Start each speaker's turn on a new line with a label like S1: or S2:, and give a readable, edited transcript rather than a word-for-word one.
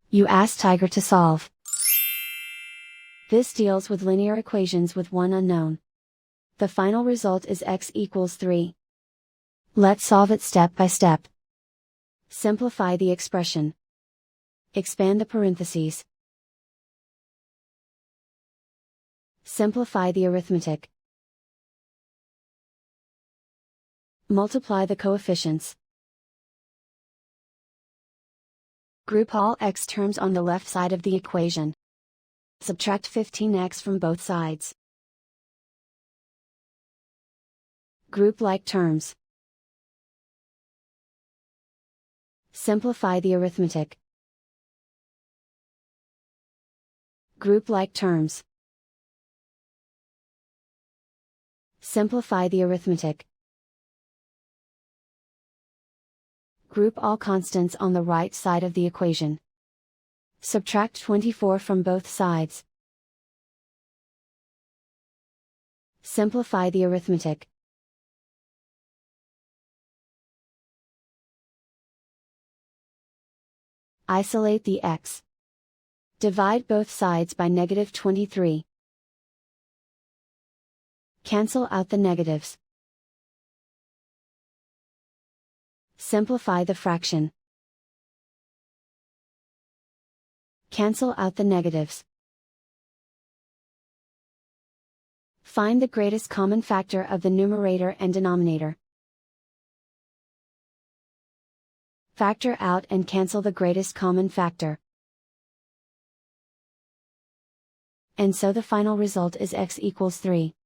S1: You ask Tiger to solve. This deals with linear equations with one unknown. The final result is x equals 3. Let's solve it step by step. Simplify the expression. Expand the parentheses. Simplify the arithmetic. Multiply the coefficients. Group all x terms on the left side of the equation. Subtract 15x from both sides. Group like terms. Simplify the arithmetic. Group like terms. Simplify the arithmetic. Group all constants on the right side of the equation. Subtract 24 from both sides. Simplify the arithmetic. Isolate the x. Divide both sides by -23. Cancel out the negatives. Simplify the fraction. Cancel out the negatives. Find the greatest common factor of the numerator and denominator. Factor out and cancel the greatest common factor. And so the final result is x equals 3.